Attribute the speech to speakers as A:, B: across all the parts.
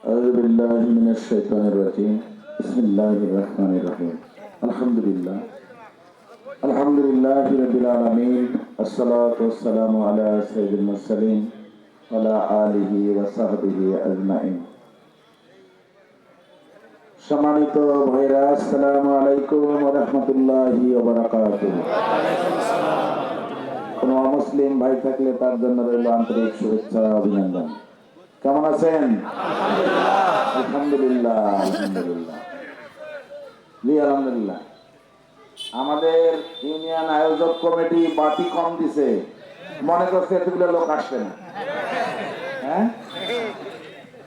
A: أعوذ بالله من الشيطان الرجيم بسم الله الرحمن الرحيم الحمد لله رب العالمين الصلاة والسلام على سيد المرسلين وعلى آله وصحبه أجمعين সম্মানিত ভাইরা আসসালামু আলাইকুম ওয়া রাহমাতুল্লাহি ওয়া বারাকাতুহু। কোন মুসলিম ভাই থাকলে তার জন্য রইল আন্তরিক শুভেচ্ছা অভিনন্দন। কেমন আছেন? আলহামদুলিল্লাহ আলহামদুলিল্লাহ জি আলহামদুলিল্লাহ। আমাদের ইউনিয়ন আয়োজক কমিটি বাতি কম দিছে, মনে করছে এতগুলো লোক আসবে না, হ্যাঁ,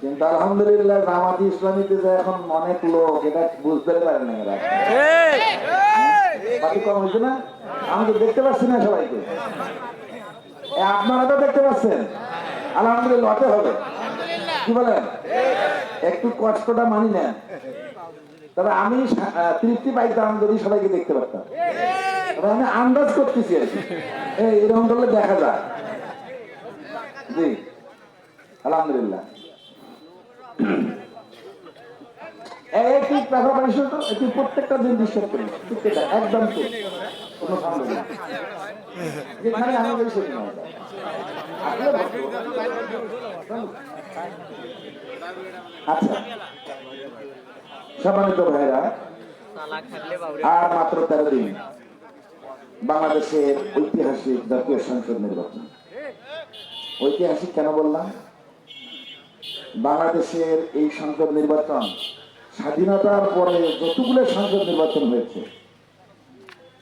A: কিন্তু আলহামদুলিল্লাহ জামাতি ইসলামীতে যে এখন অনেক লোক এটা বুঝতে পারে না, এরা বাতি কম হয়েছে না। আমি তো দেখতে পাচ্ছি না সবাইকে, আপনারা তো দেখতে পাচ্ছেন, আলহামদুলিল্লাহ হতে হবে, কি বলেন? একটু কষ্টটা মানি নেন, তবে আমি তৃপ্তি পাইতাম যদি সবাইকে দেখতে পারতাম। তবে আমি আন্দাজ করতেছি আর কি, এরকম করলে দেখা যায়। জি আলহামদুলিল্লাহ। প্রত্যেকটা দিন ডিস্টার্ব করি, একদম কোনো সন্দেহ নেই। যেখানে আমি আচ্ছা, সম্মানিত ভাইরা, আর মাত্র 13 দিন বাংলাদেশের ঐতিহাসিক জাতীয় সংসদ নির্বাচন। ঐতিহাসিক কেন বললাম? বাংলাদেশের এই সংসদ নির্বাচন স্বাধীনতার পরে যতগুলো সংসদ নির্বাচন হয়েছে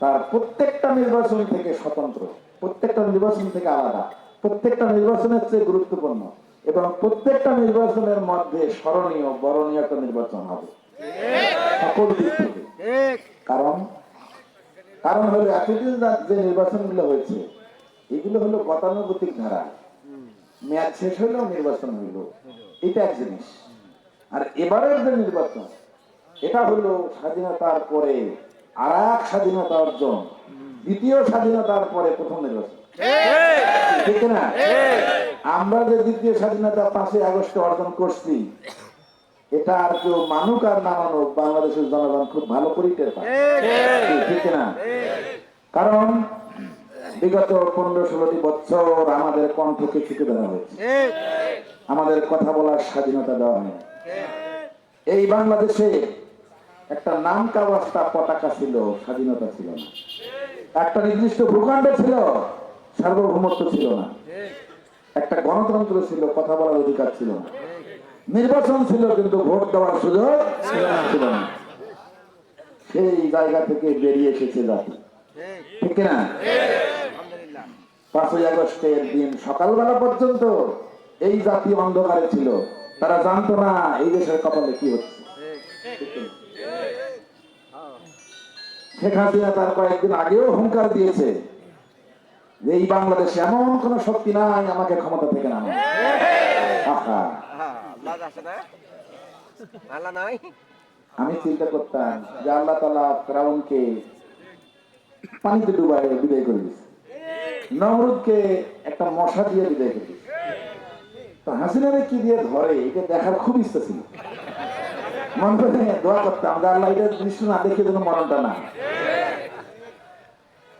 A: তার প্রত্যেকটা নির্বাচন থেকে স্বতন্ত্র, প্রত্যেকটা নির্বাচন থেকে আলাদা, প্রত্যেকটা নির্বাচনের চেয়ে গুরুত্বপূর্ণ এবং প্রত্যেকটা নির্বাচনের মধ্যে স্মরণীয় বরণীয় একটা নির্বাচন হবে সকল দিক থেকে। কারণ হলো এতদিন যে নির্বাচনগুলো হয়েছে এগুলো হলো গতানুগতিক ধারা, মেয়াদ শেষ হইলেও নির্বাচন হইল, এটা এক জিনিস। আর এবারের যে নির্বাচন এটা হলো স্বাধীনতার পরে আর এক স্বাধীনতা অর্জন, দ্বিতীয় স্বাধীনতার পরে প্রথম নির্বাচন, ঠিক না? আমরা যে দ্বিতীয় স্বাধীনতা 5 আগস্ট অর্জন করছি এটা আর কেউ মানুক আর না মানুক বাংলাদেশের জনগণ খুব ভালো করে টের পায়, ঠিক না? কারণ বিগত 15-16 বছর আমাদের কণ্ঠকে ছুটে দেওয়া হয়েছে, আমাদের কথা বলার স্বাধীনতা দেওয়া হয়। এই বাংলাদেশে একটা নাম কাওয়াস্তা পতাকা ছিল, স্বাধীনতা ছিল না। একটা নির্দিষ্ট ভূখণ্ডে ছিল, সার্বভৌমত্ব ছিল না। একটা গণতন্ত্র ছিল, কথা বলার অধিকার ছিল না। নির্বাচন ছিল কিন্তু ভোট দেওয়ার সুযোগ ছিল না। সেই জায়গা থেকে বেরিয়ে এসেছে জাতি, ঠিক না? 5 আগস্টের দিন সকালবেলা পর্যন্ত এই জাতি অন্ধকারে ছিল, তারা জানতো না এই দেশের কপালে কি হচ্ছে। শেখ হাসিনা তার কয়েকদিন আগেও হুঙ্কার দিয়েছে যে এই বাংলাদেশে এমন কোন শক্তি নাই আমাকে ক্ষমতা থেকে নামায়। আমি চিন্তা করতাম যে আল্লাহ তাআলা ফিরাউনকে পানিতে ডুবাই বিদায় করে দিয়েছে, নমরুদকে একটা মশা দিয়ে বিদায় করে দিয়েছে, তো হাসিনারে কি দিয়ে ধরে এটা দেখার খুব ইচ্ছা ছিল। মন করে দোয়া করতাম যে আল্লাহ এটা দৃশ্য না দেখে যেন মরণটা না।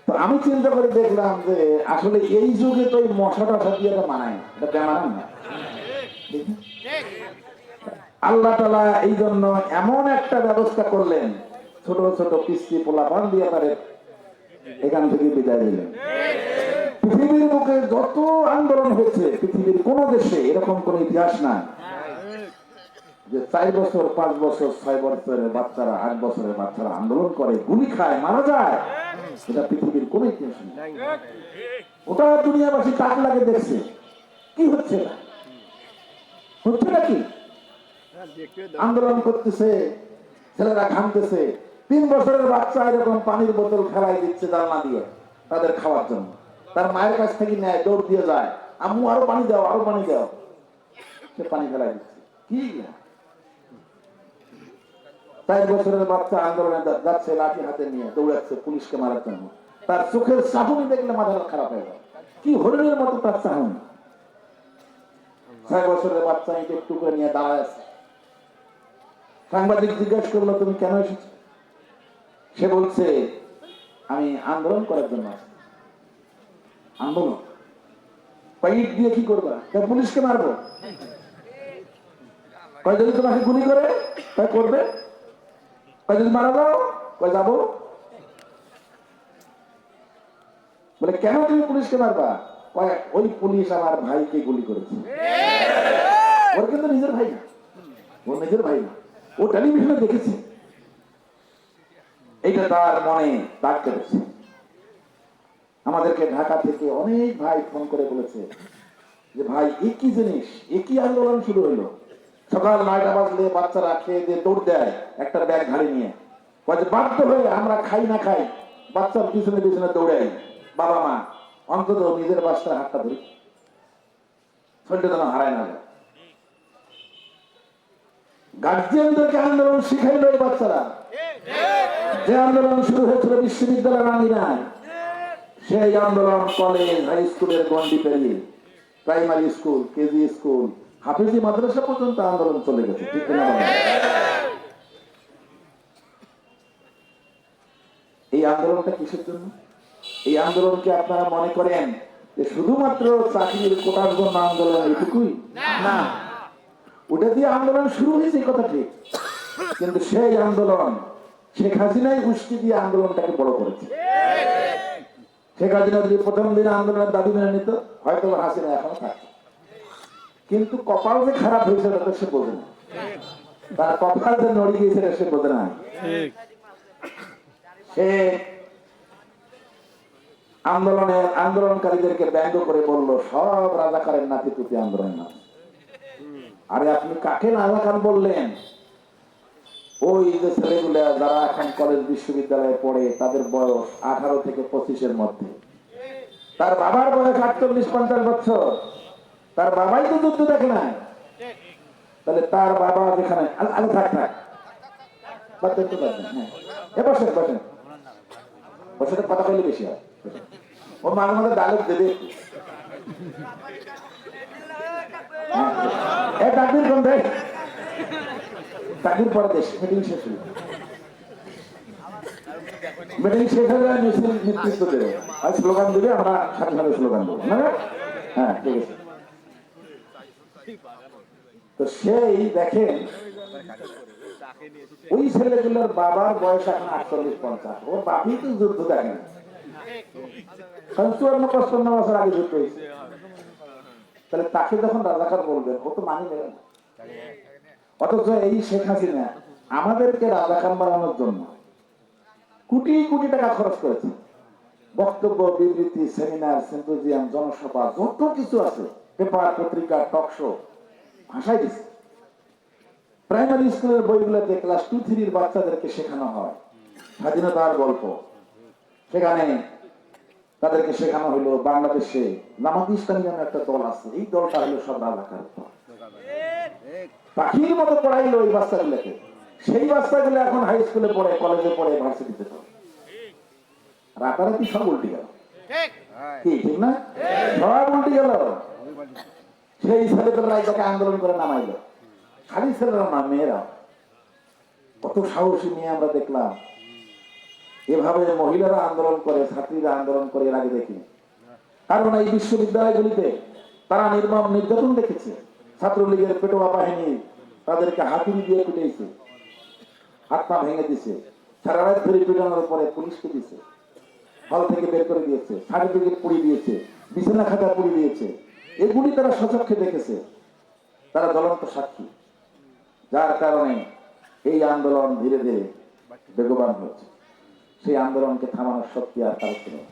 A: তো আমি চিন্তা করে দেখলাম যে আসলে এই যুগে তো এই মশা টশা দিয়ে এটা মানায়, এটা বেমানান না। আল্লাহ তাআলা এই জন্য এমন একটা ব্যবস্থা করলেন, ছোট ছোট পিস্তি পোলাপান দিয়ে তারে এখান থেকে বিদায় দিলেন। পৃথিবীর বুকে যত আন্দোলন হয়েছে পৃথিবীর কোন দেশে এরকম কোন ইতিহাস নাই যে 4 বছর 5 বছর 6 বছরের বাচ্চারা 8 বছরের বাচ্চারা আন্দোলন করে, গুলি খায়, মারা যায়। এটা পৃথিবীর কোন ইতিহাস নেই। ওটা দুনিয়াবাসী তাক লাগে দেখছে কি হচ্ছে, হচ্ছে নাকি? আন্দোলন করতেছে, ছেলেরা ঘামতেছে, 3 বছরের বাচ্চা এরকম পানির বোতল ফেলাই দিচ্ছে জানলা দিয়ে তাদের খাওয়ার জন্য। তার মায়ের কাছ থেকে নেয়, দৌড় দিয়ে যায়, আম্মু আরো পানি দাও, আরো পানি দাও, সে পানি ফেলাই দিচ্ছে। কি 4 বছরের বাচ্চা আন্দোলনে যাচ্ছে, লাঠি হাতে নিয়ে দৌড়াচ্ছে পুলিশকে মারার জন্য। তার চোখের চাহনি দেখলে মাথা খারাপ হয়ে যায়, কি হরিণের মতো তার চাহনি। 6 বছরের বাচ্চা একটু করে নিয়ে দাঁড়ায় আছে, সাংবাদিক জিজ্ঞাসা করলো তুমি কেন এসেছো? সে বলছে আমি আন্দোলন করার জন্য আসছি। আন্দোলন ইট দিয়ে কি করবা? পুলিশকে মারবো। যদি তোমাকে গুলি করে তাই করবে, যদি মারা যাও যাবো। বলে কেন তুমি পুলিশকে মারবা? ওই পুলিশ আমার ভাইকে গুলি করেছে। ওর কিন্তু নিজের ভাই না, ওর নিজের ভাই না, ও টেলিভিশনে দেখেছে। এইটা তার মনে দাগ কেটেছে। আমাদেরকে ঢাকা থেকে অনেক ভাই ফোন করে বলেছে যে ভাই একই জিনিস, একই আন্দোলন শুরু হলো। সকাল 9টা বাজলে বাচ্চারা খেয়ে দিয়ে দৌড় দেয় একটা ব্যাগ ঘাড়ি নিয়ে। বাধ্য হয়ে আমরা খাই না খাই বাচ্চার পিছনে পিছনে দৌড়াই। বাবা মা অন্তত নিজের বাচ্চার হাতটা ধরি, শরীরটা যেন হারায় না যায়। গার্জিয়ানদেরকে আন্দোলন শিখাইল এই বাচ্চারা। যে আন্দোলন শুরু হয়েছিল বিশ্ববিদ্যালয়ের আঙিনায়, সেই আন্দোলন কলেজ হাই স্কুলের গন্ডি পেরিয়ে প্রাইমারি স্কুল, কেজি স্কুল, হাফিজি মাদ্রাসা পর্যন্ত আন্দোলন চলে গেছে। ঠিক না? এই আন্দোলনটা কিসের জন্য? এই আন্দোলনকে আপনারা মনে করেন যে শুধুমাত্র চাকরির কোটার জন্য আন্দোলন, এটুকুই না। ওটা দিয়ে আন্দোলন শুরু হয়েছে কথা ঠিক, কিন্তু সেই আন্দোলন শেখ হাসিনাই উস্কি দিয়ে আন্দোলনটাকে বড় করেছে। শেখ হাসিনা যদি প্রথম দিন আন্দোলনের দাবি মেনে নিত, হয়তো হাসিনা এখনো থাকতো। কিন্তু কপাল যে খারাপ হয়েছে ওটা সে বোঝে না। তার কপাল যে নড়ে গিয়েছে সে বোঝে না। সে আন্দোলনকারীদেরকে ব্যঙ্গ করে বলল সব রাজাকারের নাতি পুতি আন্দোলন না। আরে আপনি কাকে রাজাকার বললেন? ওই যে ছেলেগুলা যারা এখন কলেজ বিশ্ববিদ্যালয়ে পড়ে তাদের বয়স 18 থেকে 25-এর মধ্যে। তার বাবার বয়স 48-50 বছর। তার বাবাই তো যুদ্ধ দেখে না। তাহলে তার বাবা যেখানে আগে থাক থাক দেখতে পারবেন। হ্যাঁ, বসেন বসেন বসে কথা বললে বেশি হয়। ও মাঝে মাঝে ডায়লগ দেবে। ডাকবির কোন দেখ, চাকরির পরে দেশ মিটিং শেষ হল। মিটিং শেষ হয়ে যায়, মিছিল নেতৃত্ব দেবে আর স্লোগান দেবে, আমরা সাথে সাথে স্লোগান দেবো না। হ্যাঁ ঠিক আছে। তো সেই দেখেন ওই ছেলেগুলোর বাবার বয়স এখন 48-50। ওর বাপই তো যুদ্ধ দেখেন, কারণ 54-55 বছর আগে যুদ্ধ হয়েছে। তাহলে তাকে যখন রাজাকার বলবেন ও তো মানি নেবে না। অথচ এই শেখ হাসিনা আমাদেরকে রাজাকার বানানোর জন্য কোটি কোটি টাকা খরচ করেছে। বক্তব্য, বিবৃতি, সেমিনার, সিম্পোজিয়াম, জনসভা, যত কিছু আছে, পেপার, পত্রিকা, টক শো, ভাষায় দিচ্ছে। প্রাইমারি স্কুলের বইগুলোতে ক্লাস 2-3 বাচ্চাদেরকে শেখানো হয় স্বাধীনতার গল্প। সেখানে তাদেরকে শেখানো হলো বাংলাদেশে জামাত ইসলামী নামে একটা দল আছে, এই দলটা হলো সব রাজাকার। পাখির মতো পড়াইলো এই বাচ্চাগুলোকে। সেই বাচ্চাগুলো এখন হাই স্কুলে পড়ে, কলেজে পড়ে, ভার্সিটিতে পড়ে। রাতারাতি সব উল্টে গেল। কি ঠিক না? সব উল্টে গেল। সেই ছেলেপেলেরা এটাকে আন্দোলন করে নামাইলো। খালি ছেলেরা না, মেয়েরা কত সাহসী মেয়ে আমরা দেখলাম। এভাবে মহিলারা আন্দোলন করে, ছাত্রীরা আন্দোলন করে এর আগে দেখিনি। কারণ এই বিশ্ববিদ্যালয়গুলিতে তারা নির্মম নির্যাতন দেখেছে। ছাত্রলীগের পেটোয়া বাহিনী তাদেরকে হাতুড়ি দিয়ে পিটাইছে, হাত পা ভেঙে দিছে, সারা রাত ধরে পিটানোর পরে পুলিশকে দিছে, হল থেকে বের করে দিয়েছে, সার্টিফিকেট পুড়িয়ে দিয়েছে, বিছানা খাতা পুড়িয়ে দিয়েছে। এগুলি তারা সচক্ষে দেখেছে, তারা জ্বলন্ত সাক্ষী। যার কারণে এই আন্দোলন ধীরে ধীরে বেগবান হচ্ছে। সেই আন্দোলনকে থামানোর শক্তি আর কারো ছিল না।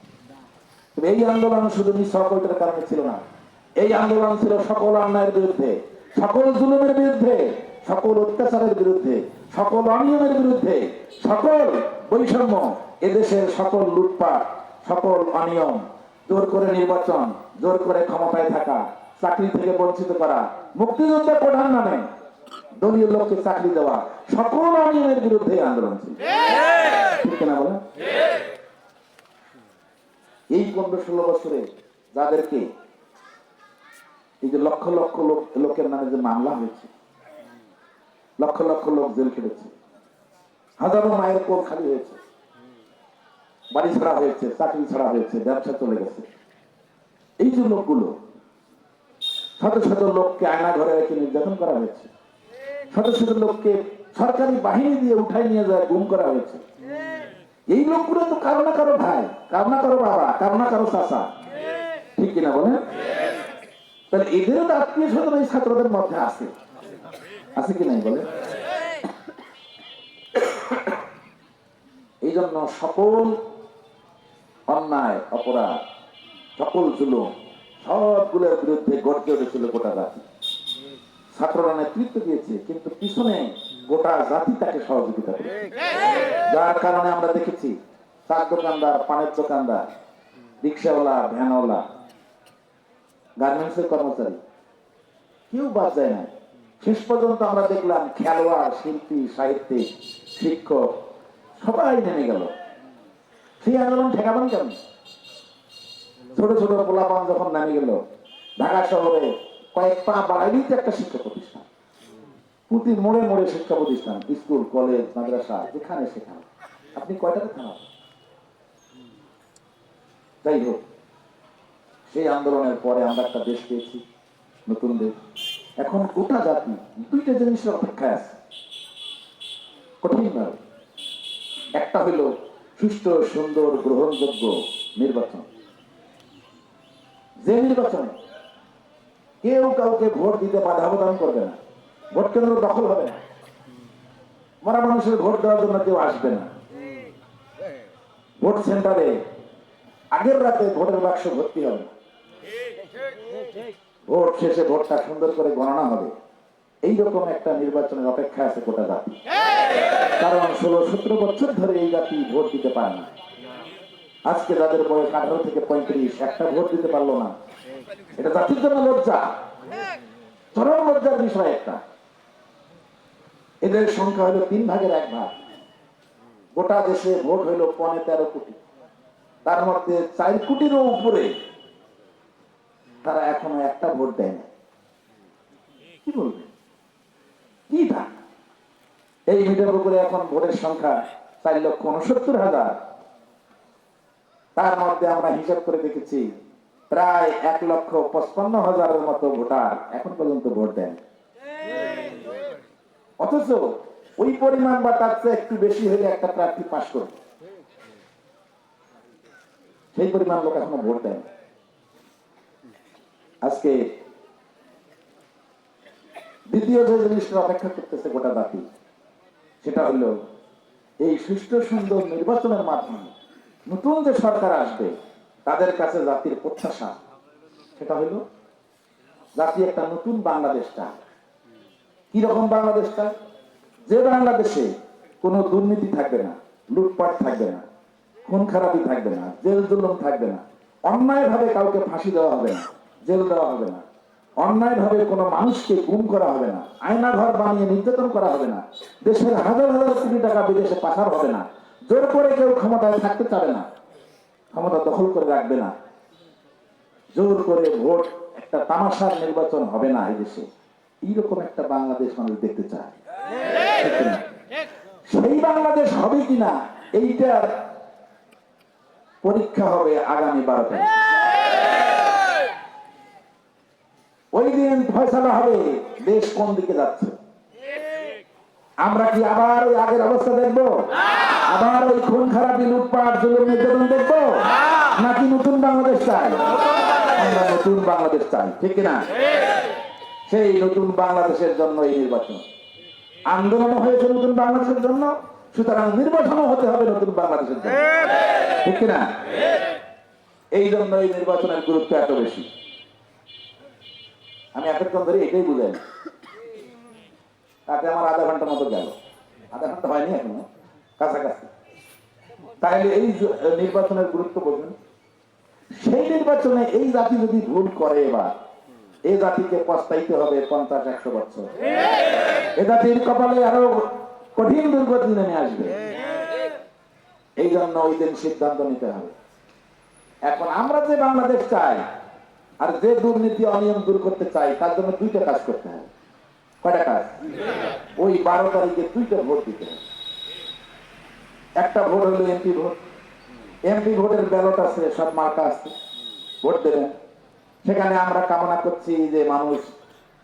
A: তবে এই আন্দোলন শুধু নিঃসহকল্পের কারণে ছিল না। এই আন্দোলন ছিল সকল অন্যায়ের বিরুদ্ধে, সকল জুলুমের বিরুদ্ধে, সকল অত্যাচারের বিরুদ্ধে, সকল অনিয়মের বিরুদ্ধে, সকল বৈষম্য, এদেশের সকল লুটপাট, সকল অনিয়ম, জোর করে নির্বাচন, জোর করে ক্ষমতায় থাকা, চাকরি থেকে বঞ্চিত করা, মুক্তিযোদ্ধা প্রধান নামে দলীয় লোককে চাকরি দেওয়া, সকল অনিয়মের বিরুদ্ধে আন্দোলন ছিল। ঠিক না বলে? এই 15-16 বছরে যাদেরকে এই যে লক্ষ লক্ষ লোকের নামে যে মামলা হয়েছে, লক্ষ লক্ষ লোক জেল খেটেছে, হাজারো মায়ের কোল খালি হয়েছে, বাড়ি ছাড়া হয়েছে, চাকরি ছাড়া হয়েছে, ব্যবসা চলে গেছে। এই যে লোকগুলো, শত শত লোককে আয়না ঘরে রেখে নির্যাতন করা হয়েছে, শত শত লোককে সরকারি বাহিনী দিয়ে উঠাই নিয়ে যায় গুম করা হয়েছে। এই লোকগুলো তো কারো না কারো ভাই, কারো না কারো বাবা, কারো না কারো চাচা, ঠিক কিনা বলেন? তাহলে এদেরও তো আত্মীয় স্বজন এই ছাত্রদের মধ্যে আছে, আছে কি নাই বলে? এই জন্য সকল অন্যায় অপরাধ, সকল জুলুম, সবগুলোর বিরুদ্ধে গর্জে উঠেছিল গোটা জাতি। ছাত্ররা নেতৃত্ব দিয়েছে, কিন্তু পিছনে গোটা জাতি তাকে সহযোগিতা করেছে। যার কারণে আমরা দেখেছি চার দোকানদার, পানের দোকানদার, রিক্সাওয়ালা, ভ্যানওয়ালা, গার্মেন্টসের কর্মচারী, কেউ বাদ যায় না। শেষ পর্যন্ত আমরা দেখলাম খেলোয়াড়, শিল্পী, সাহিত্যিক, শিক্ষক সবাই নেমে গেল। সেই আন্দোলন ঠেকাবেন কেন? ছোট ছোট পোলাপান যখন নামে গেল, ঢাকা শহরে কয়েক পা বাড়াইলেই তো একটা শিক্ষা প্রতিষ্ঠান, প্রতি মোড়ে মোড়ে শিক্ষা প্রতিষ্ঠান, স্কুল, কলেজ, মাদ্রাসা, যেখানে সেখানে। আপনি কয়টাকে থামাবেন? যাই হোক, সেই আন্দোলনের পরে আমরা একটা দেশ পেয়েছি, নতুন দেশ। এখন গোটা জাতি দুইটা জিনিসের অপেক্ষায় আছে কঠিন ভাবে। একটা হইল সুষ্ঠু, সুন্দর, গ্রহণযোগ্য নির্বাচন, যে নির্বাচনে কেউ কাউকে ভোট দিতে বাধা প্রদান করবে না, ভোট কেন্দ্র দখল হবে না, মরা মানুষের ভোট দেওয়ার জন্য কেউ আসবে না, ভোট সেন্টারে আগের রাতে ভোটের বাক্স ভর্তি হবে না, ভোট শেষে ভোটটা সুন্দর করে গণনা হবে। এইরকম একটা নির্বাচনের অপেক্ষা আছে গোটা জাতি। কারণ 16-17 বছর ধরে এই জাতি ভোট দিতে পারে না। আজকে যাদের বয়স 18 থেকে 35 একটা ভোট দিতে পারলো না, এটা জাতির জন্য লজ্জা, চরম লজ্জার বিষয় একটা। এদের সংখ্যা হলো 3 ভাগের 1 ভাগ। গোটা দেশে ভোট হইল 13 কোটি, তার মধ্যে 4 কোটিরও উপরে তারা এখনো একটা ভোট দেয় না। কি বলবে? কি না? এই মিঠাপুকুরে এখন ভোটের সংখ্যা 4,69,000। তার মধ্যে আমরা হিসাব করে দেখেছি প্রায় 1,55,000-এর মতো ভোটার এখন পর্যন্ত ভোট দেন। অথচ ওই পরিমাণ বা তার চেয়ে একটু বেশি হলে একটা প্রার্থী পাশ করবে, সেই পরিমাণ লোক এখনো ভোট দেন। আজকে দ্বিতীয় যে জিনিসটা অপেক্ষা করতেছে গোটা জাতি, সেটা হলো এই সুষ্ঠু সুন্দর নির্বাচনের মাধ্যমে নতুন যে সরকার আসবে তাদের কাছে জাতির প্রত্যাশা, সেটা হলো জাতি একটা নতুন বাংলাদেশ চায়। কি রকম বাংলাদেশ চায়? যে বাংলাদেশে কোনো দুর্নীতি থাকবে না, লুটপাট থাকবে না, খুন খারাপি থাকবে না, জেল জুলুম থাকবে না, অন্যায় ভাবে কাউকে ফাঁসি দেওয়া হবে না, জেল দেওয়া হবে না, অন্যায় ভাবে কোনো মানুষকে গুম করা হবে না, আয়না ঘর বানিয়ে নির্যাতন করা হবে না, দেশের হাজার হাজার কোটি টাকা বিদেশে পাচার হবে না, জোর করে কেউ ক্ষমতায় থাকতে চাবে না, ক্ষমতা দখল করে রাখবে না, জোর করে ভোট একটা তামাশার নির্বাচন হবে না। এই দেশে এইরকম একটা বাংলাদেশ মানুষ দেখতে চায়। সেই বাংলাদেশ হবে কিনা এইটার পরীক্ষা হবে আগামী 12 তারিখ। ওই দিন ফয়সালা হবে দেশ কোন দিকে যাচ্ছে। আমরা কি আবার ওই আগের অবস্থা দেখবো? আবার ওই খুন খারাপি, লুটপাট, জুলুম, নির্যাতন দেখবো? নাকি নতুন বাংলাদেশ চাই? আমরা নতুন বাংলাদেশ চাই, ঠিক কিনা? সেই নতুন বাংলাদেশের জন্য এই নির্বাচন। আন্দোলন হয়েছে নতুন বাংলাদেশের জন্য, সুতরাং নির্বাচনও হতে হবে নতুন বাংলাদেশের জন্য, ঠিক কিনা? এই জন্য এই নির্বাচনের গুরুত্ব এত বেশি। আমি এতক্ষণ ধরে এটাই বুঝাই, তাতে আমার আধা ঘন্টা মতো গেল, আধা ঘন্টা হয়নি এখনো, কাছাকাছি। তাহলে এই নির্বাচনের গুরুত্ব বুঝুন। সেই নির্বাচনে এই জাতি যদি ভুল করে, এবার এই জাতিকে পস্তাইতে হবে 50-100 বছর। এ জাতির কপালে আরো কঠিন দুর্গতি নেমে আসবে। এই জন্য ওই দিন সিদ্ধান্ত নিতে হবে। এখন আমরা যে বাংলাদেশ চাই আর যে দুর্নীতি অনিয়ম দূর করতে চাই, তার জন্য দুইটা কাজ করতে হবে। কয়টা কাজ? ওই 12 তারিখে 2টা ভোট দিতে হবে। একটা ভোট হলো এমপি ভোট। এমপি ভোটের ব্যালট আছে, সব মার্কা আছে, ভোট দেবেন। সেখানে আমরা কামনা করছি যে মানুষ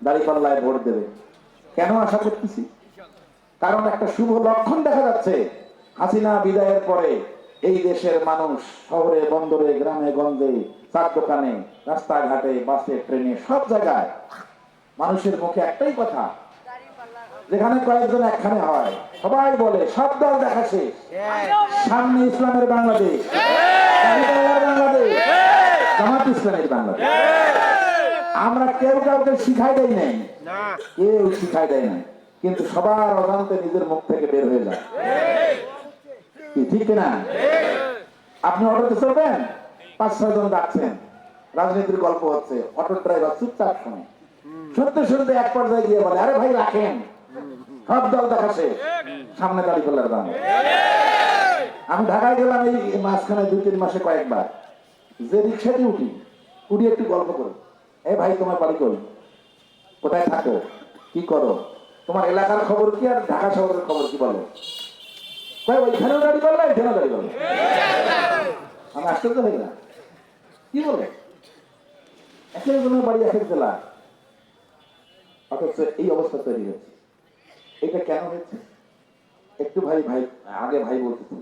A: দাঁড়িপাল্লায় ভোট দেবে। কেন আশা করতেছি? কারণ একটা শুভ লক্ষণ দেখা যাচ্ছে। হাসিনা বিদায়ের পরে এই দেশের মানুষ শহরে, বন্দরে, গ্রামে গঞ্জে, চার দোকানে, রাস্তাঘাটে, বাসে, ট্রেনে, সব জায়গায় মানুষের মুখে একটাই কথা, যেখানে কয়েকজন একখানে হয়, সবাই বলে সব দল দেখা শেষ, সামনে ইসলামের বাংলাদেশ, বাংলাদেশ, জামাত ইসলামের বাংলাদেশ। আমরা কেউ কাউকে শিখাই দেয় নাই, কেউ শিখাই দেয় নাই, কিন্তু সবার অজান্তে নিজের মুখ থেকে বের হয়ে যায়। ঠিক না? আপনি অটোতে চলবেন, 5-6 জন ডাকছেন, রাজনীতির গল্প হচ্ছে, অটো ড্রাইভার চুপচাপ শুনে, শুনতে শুনতে এক পর্যায়ে গিয়ে বলে, আরে ভাই রাখেন, সব দল দেখাছে, সামনে দাঁড়িয়ে ফেলার দাম। আমি ঢাকায় গেলাম এই মাঝখানে 2-3 মাসে কয়েকবার, যে রিক্সাতে উঠি একটু গল্প করি, এ ভাই তোমার বাড়ি কই, কোথায় থাকো, কি করো, তোমার এলাকার খবর কি আর ঢাকা শহরের খবর কি, বলো। ওইখানেও দাঁড়ি করলো, এখানেও দাঁড়ি করলো। আমি আশ্চর্য হই না, কি বলে এক একজনের বাড়ি এক এক জেলা, অথচ এই অবস্থা তৈরি হয়েছে। এটা কেন হয়েছে? একটু আগে ভাই বলতেছেন,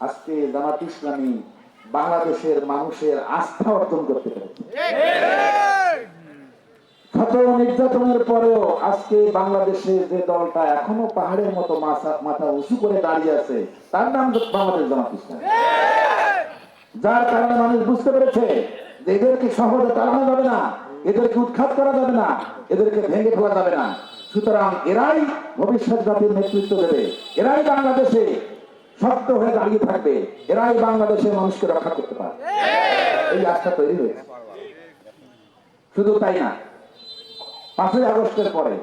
A: আজকে জামাত ইসলামী বাংলাদেশের মানুষের আস্থা অর্জন করতে পেরেছে। শত নির্যাতনের পরেও আজকে বাংলাদেশে যে দলটা এখনো পাহাড়ের মতো মাথা উঁচু করে দাঁড়িয়ে আছে, তার নাম বাংলাদেশ জামাত ইসলামী। যার কারণে মানুষ বুঝতে পেরেছে যে এদেরকে সহজে তাড়ানো যাবে না, এদেরকে উৎখাত করা যাবে না, এদেরকে ভেঙে ফেলা যাবে না। সুতরাং এরাই ভবিষ্যৎ জাতির নেতৃত্ব দেবে, এরাই বাংলাদেশে শক্ত হয়ে দাঁড়িয়ে থাকবে, এরাই বাংলাদেশের মানুষকে রক্ষা করতে পারে। এই আস্থা তৈরি হয়েছে। শুধু তাই না, 5ই আগস্টের পরে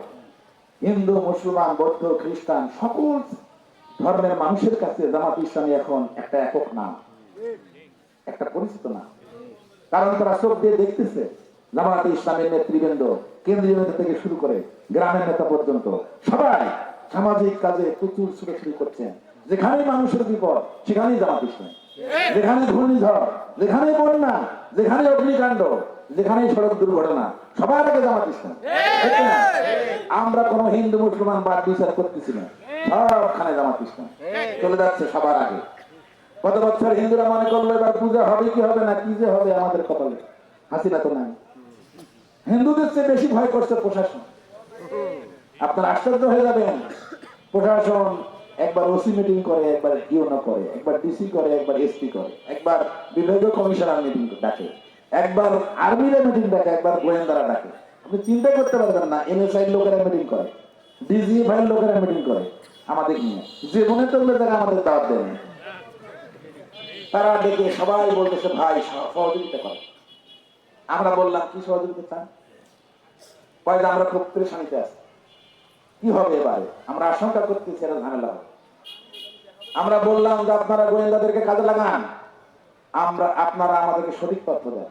A: হিন্দু, মুসলমান, বৌদ্ধ, খ্রিস্টান সকল ধর্মের মানুষের কাছে জামাত ইসলামী এখন একটা একক নাম, একটা পরিচিত নাম। কারণ তারা চোখ দিয়ে দেখতেছে জামাত ইসলামের নেতৃবৃন্দ, কেন্দ্রীয় নেতা থেকে শুরু করে গ্রামের নেতা পর্যন্ত সবাই সামাজিক কাজে প্রচুর ছুটোছুটি করছেন। যেখানেই মানুষের বিপদ সেখানেই জামাত ইসলাম, যেখানে ঘূর্ণিঝড়, যেখানে বন্যা, যেখানে অগ্নিকাণ্ড, যেখানেই সড়ক দুর্ঘটনা, সবার আগে জামাত ইসলাম। আমরা কোন হিন্দু মুসলমান বাদ বিচার করতেছি না, সবখানে জামাত ইসলাম চলে যাচ্ছে সবার আগে। গত বছর হিন্দুরা মনে করলো এবার পূজা হবে কি হবে না, কি যে হবে আমাদের কপালে, হাসিনা তো নাই। হিন্দুদের চেয়ে বেশি ভয় করছে প্রশাসন। আপনারা আশ্চর্য হয়ে যাবেন, প্রশাসন একবার ওসি মিটিং করে, একবার ইউনো করে, একবার ডিসি করে, একবার এসপি করে, একবার বিভাগীয় কমিশনার মিটিং ডাকে, একবার আর্মিরা মিটিং ডাকে, একবার গোয়েন্দারা ডাকে। আপনি চিন্তা করতে পারবেন না, এনএসআই লোকেরা মিটিং করে, ডিজিএফআই লোকেরা মিটিং করে আমাদের নিয়ে, যে মনে করলে তারা আমাদের দাওয়াত দেন। তারা ডেকে সবাই বলতেছে ভাই সহযোগিতা করে। আমরা বললাম কি সহযোগিতা চান? পয়দা আমরা খুব পরেশানিতে আছি, কি হবে এবারে? আমরা আশঙ্কা করতেছি এরা ঝামেলা হবে। আমরা বললাম যে আপনারা গোয়েন্দাদেরকে কাজে লাগান, আপনারা আমাদেরকে সঠিক তথ্য দেন,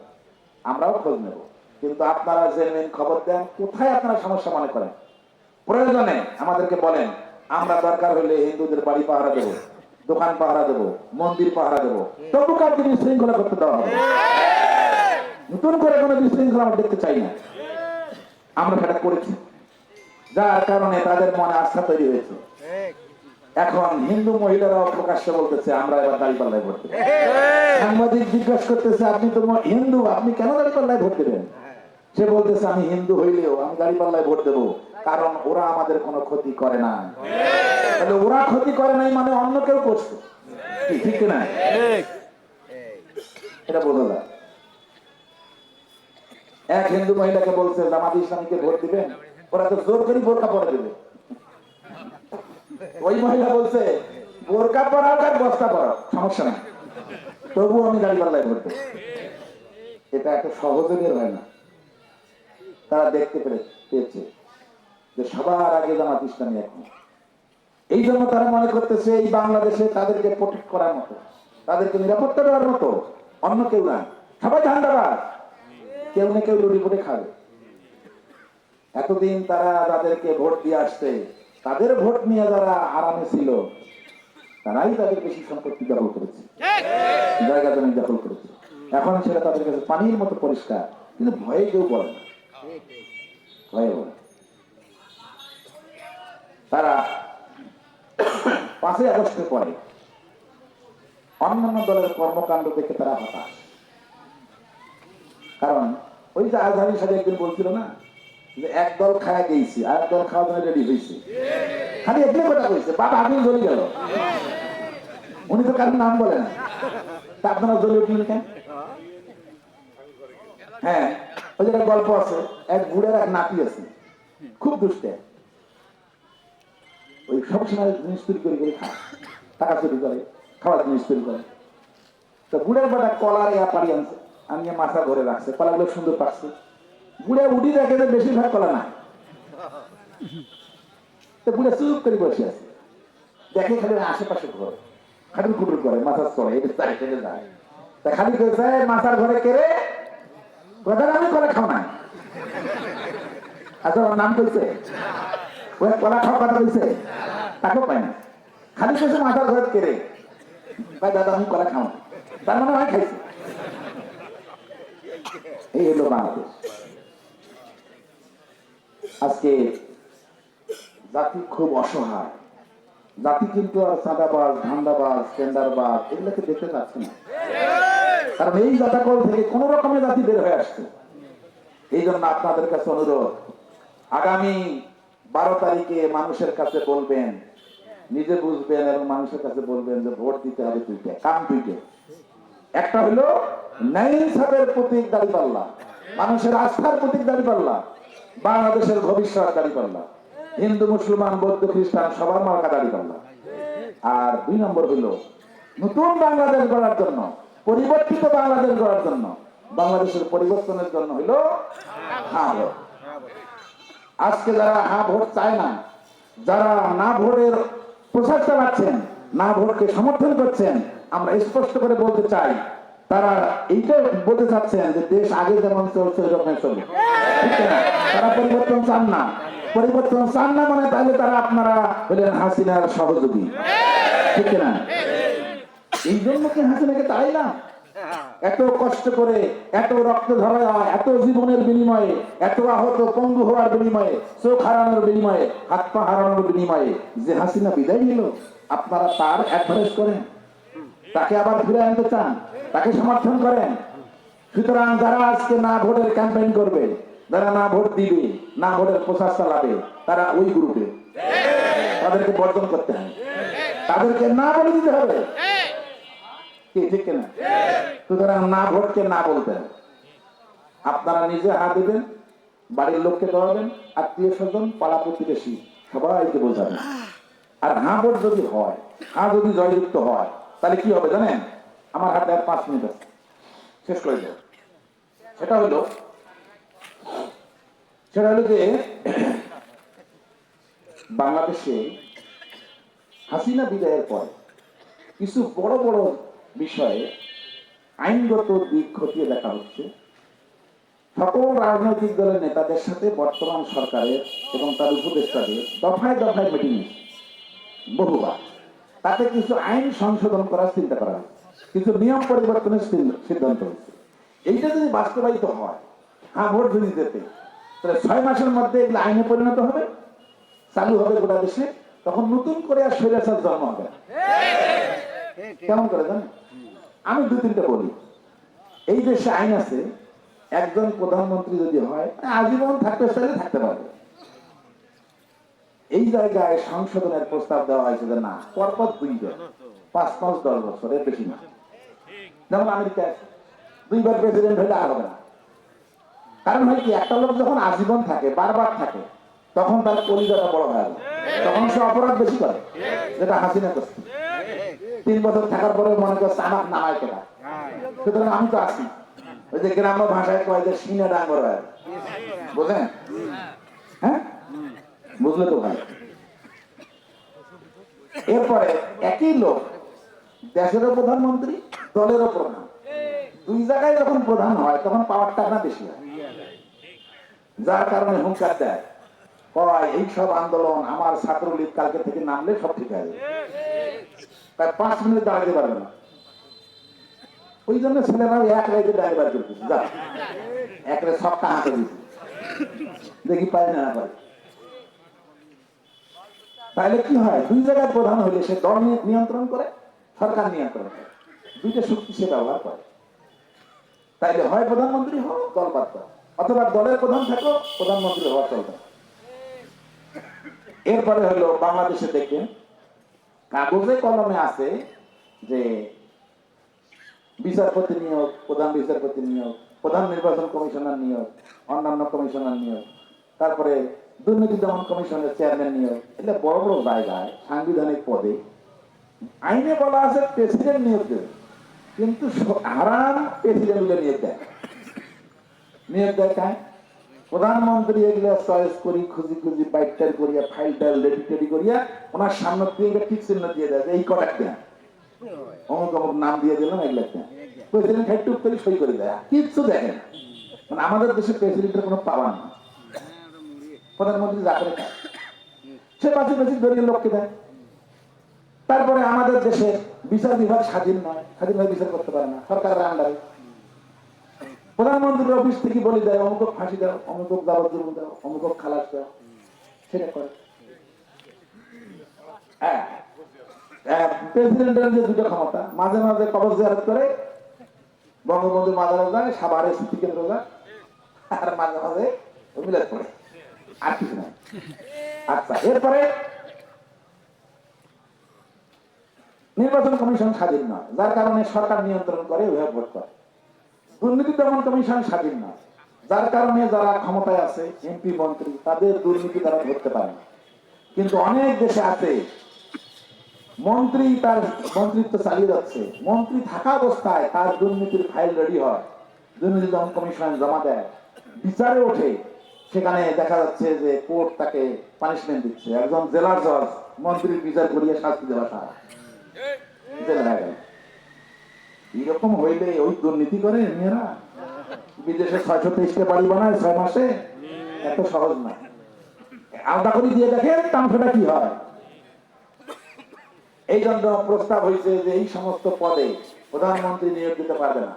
A: আমরাও খোঁজ নেব, কিন্তু আপনারা জেনুইন খবর দেন, কোথায় আপনারা সমস্যা মনে করেন, প্রয়োজনে আমাদেরকে বলেন। আমরা দরকার হলে হিন্দুদের বাড়ি পাহারা দেবো, দোকান পাহারা দেবো, মন্দির পাহারা দেবো, তবু কাউকে বিশৃঙ্খলা করতে দেওয়া হবে। নতুন করে কোনো বিশৃঙ্খলা আমরা দেখতে চাই না। আমরা সেটা করেছি, যার কারণে তাদের মনে আস্থা তৈরি হয়েছে। এখন হিন্দু মহিলারাও প্রকাশ্যে বলতেছে আমরা এবার দাঁড়িপাল্লায় ভোট দেব। সাংবাদিক জিজ্ঞাসা করতেছে আপনি তো হিন্দু, আপনি কেন দাঁড়িপাল্লায় ভোট দেবেন? সে বলতেছে আমি হিন্দু হইলেও আমি দাঁড়িপাল্লায় ভোট দেবো, কারণ ওরা আমাদের কোনো ক্ষতি করে না। তাহলে ওরা ক্ষতি করে নাই মানে অন্য কেউ করছে, ঠিক না? এটা বোঝা যায়। এক হিন্দু মহিলাকে বলছে জামাত ইসলামীকে ভোট দিবেন, ওরা তো জোর করে বোরকা পরে দেবে। ওই মহিলা বলছে বোরকা পরাও আর বস্তা পরাও সমস্যা নেই, তবু আমি দাঁড়িপাল্লায় ভোট দেব। এটা এত সহজে বের হয় না। তারা দেখতে পেয়েছে যে সবার আগে জামাত ইসলামী এখন। এই জন্য তারা মনে করতেছে এই বাংলাদেশে তাদেরকে প্রোটেক্ট করার মতো, তাদেরকে নিরাপত্তা দেওয়ার মতো অন্য কেউ না। সবাই ধান্দাবাজ, কেউ না কেউ লুটি পুটে খাবে। এতদিন তারা তাদেরকে ভোট দিয়ে আসছে, তাদের ভোট নিয়ে যারা আরামে ছিল তারাই তাদের বেশি সম্পত্তি দখল করেছে, জায়গা জমি দখল করেছে। এখন সেটা তাদের কাছে পানির মতো পরিষ্কার, কিন্তু ভয়ে কেউ বলে না, ভয়ে বলে। তারা 5ই আগস্টের পরে অন্যান্য দলের কর্মকাণ্ড দেখে তারা হতাশ। কারণ ওই যে আজহারি সাহেব একদিন বলছিল না যে এক দল খায়া গেছি আর এক দল খাওয়া জন্য রেডি হয়েছে, খালি একদিন কথা বলছে, বাবা আগুন জ্বলে গেল, উনি তো কারণ নাম বলে না। তা আপনারা জ্বলে উঠলেন কেন? হ্যাঁ, ওই যে গল্প আছে, এক বুড়ের এক নাতি আছে, খুব দুষ্টে, ওই সবসময় জিনিস তৈরি করে করে খায়, টাকা চুরি করে, খাওয়ার জিনিস তৈরি করে। তো বুড়ের বেটা কলার পাড়ি আনছে, আনিয়ে মাথা ঘরে রাখছে, কলাগুলো সুন্দর পাচ্ছে। বুড়ে উঠি দেখে যে বেশিরভাগ কলা নাই, তো বুড়ে চুপ করে বসে আছে, দেখে খালি আশেপাশে ঘর খাটুর খুটুর করে, মাথার চড়ে এটা চাই চলে যায়। তা খালি কইছে মাথার ঘরে কেড়ে কথা আমি কলা খাও না। আচ্ছা ওর নাম কইছে, ওই কলা খাওয়া কথা কইছে, তাকেও পায় না, খালি কইছে মাথার ঘরে কেড়ে ভাই দাদা আমি কলা খাও না, তার মানে হয় খাইছে। এই হলো বাংলাদেশ। আজকে জাতি খুব অসহায়, জাতি কিন্তু আর চাঁদাবাজ, ধান্দাবাজ, টেন্ডারবাজ এগুলোকে দেখতে পাচ্ছে না, কারণ এই জাতাকল থেকে কোন রকমের জাতি বের হয়ে আসছে। এই জন্য আপনাদের কাছে অনুরোধ, আগামী 12 তারিখে মানুষের কাছে বলবেন, নিজে বুঝবেন এবং মানুষের কাছে বলবেন যে ভোট দিতে হবে দুইটা কাম, দুইটা। একটা হলো ন্যায় ইনসাফের প্রতীক দাঁড়িপাল্লা, মানুষের আস্থার প্রতীক দাঁড়িপাল্লা, বাংলাদেশের ভবিষ্যৎ দাঁড়িপাল্লা, হিন্দু মুসলমান বৌদ্ধ খ্রিস্টান সবার মার্কা দাঁড়িপাল্লা। আর 2 নম্বর হলো নতুন বাংলাদেশ গড়ার জন্য, পরিবর্তিত বাংলাদেশ গড়ার জন্য, বাংলাদেশের পরিবর্তনের জন্য হলো হ্যাঁ ভোট। আজকে যারা হ্যাঁ ভোট চায় না, যারা না ভোটের প্রচার চালাচ্ছেন, না ভোটকে সমর্থন করছেন, আমরা স্পষ্ট করে বলতে চাই, তারা এইটা বলতে চাচ্ছেন যে দেশ আগে যেমন চলছে ওইরকম চলবে, ঠিক না? তারা পরিবর্তন চান না, পরিবর্তন চান না মানে তাহলে তারা আপনারা হলেন হাসিনার সহযোগী, ঠিক না? এই জন্য কি হাসিনাকে তাড়াইলাম? এত কষ্ট করে, এত রক্ত ঝরা, এত জীবনের বিনিময়ে, এত আহত পঙ্গু হওয়ার বিনিময়ে, চোখ হারানোর বিনিময়ে, হাত পা হারানোর বিনিময়ে যে হাসিনা বিদায় নিল, আপনারা তার অ্যাডভাইস করেন, তাকে আবার ফিরে আনতে চান, তাকে সমর্থন করেন। সুতরাং যারা আজকে না ভোটের ক্যাম্পেইন করবে, যারা না ভোট দিবে, না ভোটের প্রচার চালাবে, তারা ওই গ্রুপে, তাদেরকে বর্জন করতে হবে, তাদেরকে না বলে দিতে হবে, ঠিক না? সুতরাং না ভোটকে না বলতে হবে। আপনারা নিজে হাত দিবেন, বাড়ির লোককে দেওয়াবেন, আত্মীয় স্বজন, পাড়া প্রতিবেশী সবাইকে বোঝাবেন। আর হ্যাঁ ভোট যদি হয়, হ্যাঁ যদি জয়যুক্ত হয়, তাহলে কি হবে জানেন? আমার হাতে আর 5 মিনিট আছে, শেষ করে দেব। সেটা হলো যে বাংলাদেশে হাসিনা বিদায়ের পর কিছু বড় বড় বিষয়ে আইনগত দিক খতিয়ে দেখা হচ্ছে। সকল রাজনৈতিক দলের নেতাদের সাথে বর্তমান সরকারের এবং তার উপদেষ্টাদের দফায় দফায় মিটিং বহুবার, তাতে কিছু আইন সংশোধন করার চিন্তা করা হয়েছে, কিছু নিয়ম পরিবর্তনের সিদ্ধান্ত হয়েছে। এইটা যদি বাস্তবায়িত হয়, হ্যাঁ ভোট যদি যেতে, তাহলে 6 মাসের মধ্যে এগুলো আইনে পরিণত হবে, চালু হবে গোটা দেশে। তখন নতুন করে আর স্বৈরাচার জন্ম হবে। কেমন করে জানেন? আমি 2-3টা বলি। এই দেশে আইন আছে, একজন প্রধানমন্ত্রী যদি হয় আজীবন থাকতে চাইলে থাকতে পারবে। এই জায়গায় সংশোধনের প্রস্তাব দেওয়া হয়েছে যে না, পরপর 2 বার, 5-10 বছর, এর বেশি না। যেমন আমেরিকায় 2 বার প্রেসিডেন্ট হলে আর হবে না। কারণ হয় কি, একটা লোক যখন আজীবন থাকে, বারবার থাকে, তখন তার কলিজাটা বড় হয়ে যায়, তখন সে অপরাধ বেশি করে, যেটা হাসিনা করছে। 3 বছর থাকার পরে মনে করছে আমার নামায় কেনা, সুতরাং আমি তো আছি। ওই যে গ্রাম্য ভাষায় কয় যে সিনে ডাঙ্গর হয়, বুঝলেন? হ্যাঁ, বুঝলে তো ভাই। এরপরে একই লোক দেশেরও প্রধানমন্ত্রী, দলেরও প্রধান, 2 জায়গায় যখন প্রধান হয় তখন পাওয়ারটা না বেশি হয়। যার কারণে হুঙ্কার দেয়, কয় এইসব আন্দোলন আমার ছাত্রলীগ কালকে থেকে নামলে সব ঠিক আছে, তাই 5 মিনিট দাঁড়াতে পারবে না। ওই জন্য ছেলেরা এক রাইতে ড্রাইভার করতেছে, যা এক রে সবটা হাতে দিচ্ছে, দেখি পারে না পারে। তাহলে কি হয়, দুই জায়গায় প্রধান হলে সে দল নিয়ন্ত্রণ করে, সরকার নিয়ন্ত্রণ করে, দুইটা শক্তি সে ব্যবহার করে। তাইলে হয় প্রধানমন্ত্রী হও, দল বাদ দাও, অথবা দলের প্রধান থাকো, প্রধানমন্ত্রী হওয়া চলবে। এরপরে হলো বাংলাদেশে দেখবেন কাগজে কলমে আছে যে বিচারপতি নিয়োগ, প্রধান বিচারপতি নিয়োগ, প্রধান নির্বাচন কমিশনার নিয়োগ, অন্যান্য কমিশনার নিয়োগ, তারপরে দুর্নীতি দমন কমিশনের চেয়ারম্যান নিয়োগ, এটা বড় বড় জায়গায় সাংবিধানিক পদে আইনে বলা আছে প্রেসিডেন্ট নিয়োগ দেবে, কিন্তু হারাম প্রেসিডেন্ট নিয়োগ দেয়। নিয়োগ দেয় কায়? প্রধানমন্ত্রী এগুলা চয়েস করি, খুঁজি খুঁজি বাইকটার করিয়া ফাইলটা রেডি টেডি করিয়া ওনার সামনে দিয়ে ঠিক চিহ্ন দিয়ে দেয়, এই কটাক দেন, অমুক অমুক নাম দিয়ে দিলাম, এগুলা দেন। প্রেসিডেন্ট খাই টুক করে সই করে দেয়, কিচ্ছু দেখেন। মানে আমাদের দেশে প্রেসিডেন্টের কোনো পাওয়ার না, প্রধানমন্ত্রী যা করে খায় সে পাশে পাশে দলীয় লোককে দেয়। তারপরে আমাদের দেশে বিচার বিভাগ স্বাধীন নয়, স্বাধীনভাবে বিচার করতে পারে না, সরকারের আন্ডারে। প্রধানমন্ত্রীর অফিস থেকে বলে দেয় অমুক ফাঁসি দাও, অমুক যাবজ্জীবন দাও, অমুক খালাস দাও, সেটা করে। প্রেসিডেন্টের যে দুটো ক্ষমতা, মাঝে মাঝে কবর জিয়ারত করে, বঙ্গবন্ধু মাজারে যায়, সাভারে স্মৃতি কেন্দ্র যায়, আর মাঝে মাঝে মিলাদ করে, আর কিছু নাই। আচ্ছা, এরপরে নির্বাচন কমিশন স্বাধীন নয়, যার কারণে সরকার নিয়ন্ত্রণ করে, ওইভাবে ভোট করে। দুর্নীতি দমন কমিশন স্বাধীন নয়, যার কারণে যারা ক্ষমতায় আছে এমপি মন্ত্রী তাদের দুর্নীতি তারা ধরতে পারে না। কিন্তু অনেক দেশে আছে মন্ত্রী তার মন্ত্রিত্ব চালিয়ে যাচ্ছে, মন্ত্রী থাকা অবস্থায় তার দুর্নীতির ফাইল রেডি হয়, দুর্নীতি দমন কমিশন জমা দেয়, বিচারে ওঠে, সেখানে দেখা যাচ্ছে যে কোর্ট তাকে পানিশমেন্ট দিচ্ছে। একজন জেলার জজ মন্ত্রীর বিচার করিয়ে শাস্তি দেওয়া সারা জেলে হয়ে গেল। এরকম হইলে ওই দুর্নীতি করে মেয়েরা বিদেশে 623টা বাড়ি বানায় 6 মাসে, এত সহজ না। আলাদা করে দিয়ে দেখেন তামসাটা কি হয়। এই জন্য প্রস্তাব হয়েছে যে এই সমস্ত পদে প্রধানমন্ত্রী নিয়োগ দিতে পারবে না,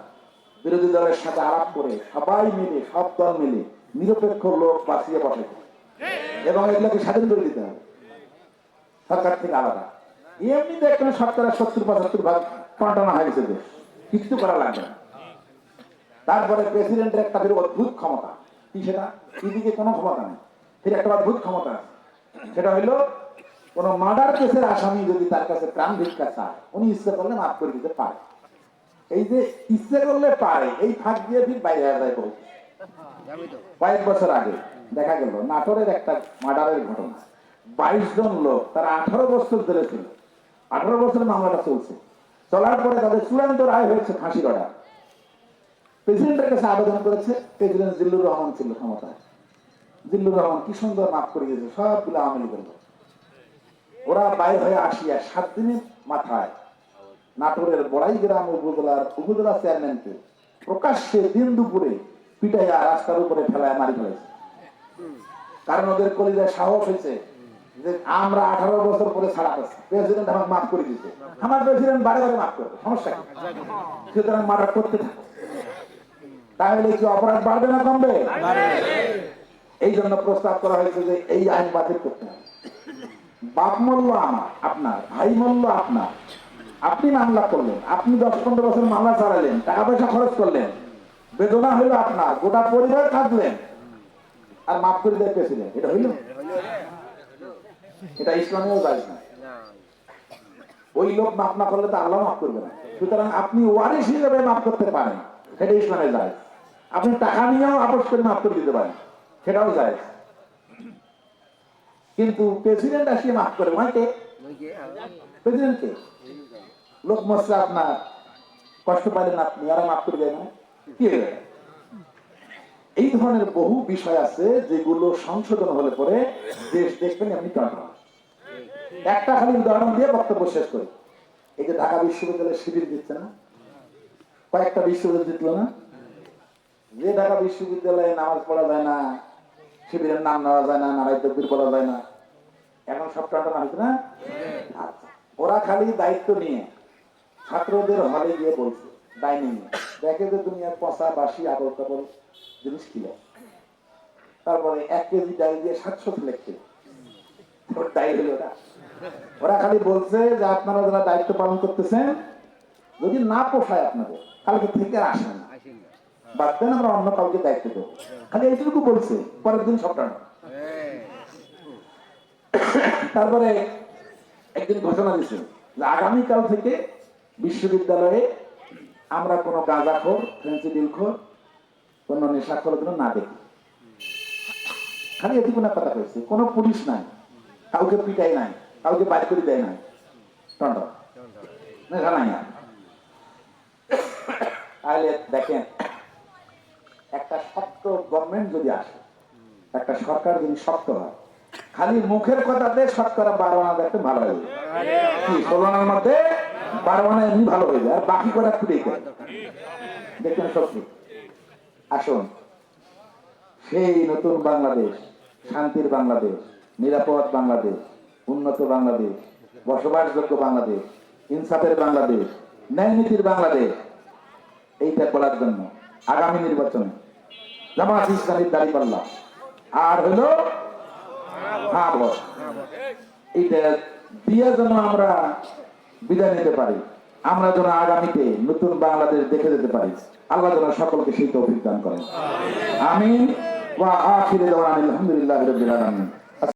A: বিরোধী দলের সাথে আলাপ করে সবাই মিলে, সব দল মিলে নিরপেক্ষ লোক বাঁচিয়ে বসে এবং এগুলোকে স্বাধীন করে দিতে হবে সরকার থেকে আলাদা। এমনি দেখবেন সরকারের 70-75 পাল্টানো হয়ে গেছে দেশ, কিছু করা লাগবে না। তারপরে প্রেসিডেন্টের একটা অদ্ভুত ক্ষমতা, কি সেটা? এদিকে কোনো ক্ষমতা নেই, ঠিক একটা অদ্ভুত ক্ষমতা আছে, সেটা হইলো কোন মার্ডার কেসের আসামি যদি তার কাছে প্রাণ ভিক্ষা চায়, উনি ইচ্ছে করলে মাফ করে দিতে পারে। এই যে ইচ্ছে করলে পারে, এই ফাঁক দিয়ে ঠিক বাইরে হয়ে যায়। কয়েক বছর আগে দেখা গেল নাটোরের একটা মার্ডারের ঘটনা, 22 জন লোক, তারা 18 বছর ধরে ছিল, 18 বছরের মামলাটা চলছে, চলার পরে তাদের চূড়ান্ত রায় হয়েছে ফাঁসির অর্ডার। প্রেসিডেন্টের কাছে আবেদন করেছে, প্রেসিডেন্ট জিল্লুর রহমান ছিল ক্ষমতায়, জিল্লুর রহমান কি সুন্দর মাফ করে দিয়েছে সবগুলো আওয়ামী লীগের লোক। ওরা বাইর হয়ে আসিয়া 7 দিনের মাথায় নাটোরের বড়াই গ্রাম উপজেলা চেয়ারম্যানকে প্রকাশ্যে দিন দুপুরে পিটাইয়া রাস্তার উপরে ফেলায় মারি ফেলেছে। কারণ ওদের কলিজায় সাহস হয়েছে যে আমরা 18 বছর পরে ছাড়া পাচ্ছি, প্রেসিডেন্ট আমাকে মাফ করে দিতে, আমার প্রেসিডেন্ট বারে বারে মাফ করবে, সমস্যা কি? সুতরাং মারা করতে থাকে, তাহলে কি অপরাধ বাড়বে না কমবে? এই জন্য প্রস্তাব করা হয়েছে যে এই আইন বাতিল করতে হবে। বাপ মূল্য আমার, আপনার ভাই মূল্য আপনার, আপনি মামলা করলেন, আপনি 10-15 বছর মামলা চালালেন, টাকা পয়সা খরচ করলেন, বেদনা হইল আপনার, গোটা পরিবার কাঁদলেন, আর মাফ করে দেয় প্রেসিডেন্ট, এটা হইল? এটা ইসলামেও যায় না। ওই লোক মাফ না করলে তো আল্লাহ মাফ করবে না। সুতরাং আপনি ওয়ারিশ হিসেবে মাফ করতে পারেন, সেটা ইসলামে যায়। আপনি টাকা নিয়েও আপোষ করে মাফ করে দিতে পারেন, সেটাও যায়। কিন্তু প্রেসিডেন্ট আসলে মাফ করে মাকে, প্রেসিডেন্টকে লোক মশলা আপনার কষ্ট পাইলেন আপনি, আর মাফ করে দেয় না, কি হয়ে যায়? এই ধরনের বহু বিষয় আছে যেগুলো সংশোধন হলে পরে দেশ দেখবেন এমনি কন্ট্রোল। একটা খালি উদাহরণ দিয়ে বক্তব্য শেষ করি। এই যে ঢাকা বিশ্ববিদ্যালয়ের শিবির দিচ্ছে না, কয়েকটা বিশ্ববিদ্যালয় জিতলো না, যে ঢাকা বিশ্ববিদ্যালয়ে নামাজ পড়া যায় না, শিবিরের নাম নেওয়া যায় না, নারায় তকবীর বলা যায় না, এখন সব টানা হয়েছে না। আচ্ছা, ওরা খালি দায়িত্ব নিয়ে ছাত্রদের হলে গিয়ে বলছে ডাইনিং দেখে যে দুনিয়ার পচা বাসি আবল তাবল জিনিস ছিল, তারপরে 1 কেজি ডাল দিয়ে 700 লেখছে ডাইল হলো ওটা। ওরা খালি বলছে যে আপনারা যারা দায়িত্ব পালন করতেছেন যদি না পোষায় আপনাদের কালকে থেকে আর আসেন না, বাদ দেন আমরা অন্য কাউকে দায়িত্ব দেবো, খালি এইটুকু বলছে। পরের দিন সবটা না। তারপরে একদিন ঘোষণা দিচ্ছে যে আগামীকাল থেকে বিশ্ববিদ্যালয়ে আমরা কোনো গাঁজাখোর, ফেন্সিডিলখোর, কোন নেশাখোর যেন না দেখি। খালি এটুকু না কথা হয়েছে, কোনো পুলিশ নাই, কাউকে পিটাই নাই, কাউকে বাইর করে দেয় নাই, টন্ড নেশা নাই। তাহলে দেখেন একটা শক্ত গভর্নমেন্ট যদি আসে, একটা সরকার যদি শক্ত হয়, খালি মুখের কথাতে শতকরা 12 আনা দেখতে ভালো হয়ে যাবে, কি 16 আনার মধ্যে 12 আনা এমনি ভালো হয়ে যায়, আর বাকি কটা ফুটে যায়। দেখবেন সত্যি। আসুন সেই নতুন বাংলাদেশ, শান্তির বাংলাদেশ, নিরাপদ বাংলাদেশ, উন্নত বাংলাদেশ, বসবাসযোগ্য বাংলাদেশ, ইনসাফের বাংলাদেশ, ন্যায় নীতির বাংলাদেশ, এইটা করার জন্য আগামী নির্বাচনে জামাত ইসলামীর দাঁড়িপাল্লা আর হলো হ্যাঁ ভোট, এইটা দিয়ে যেন আমরা বিদায় নিতে পারি, আমরা যেন আগামীতে নতুন বাংলাদেশ দেখে যেতে পারি। আল্লাহ যেন সকলকে সেই তৌফিক দান করেন। আমিন ওয়া আখিরু দাওয়ানা আলহামদুলিল্লাহি রাব্বিল আলামিন।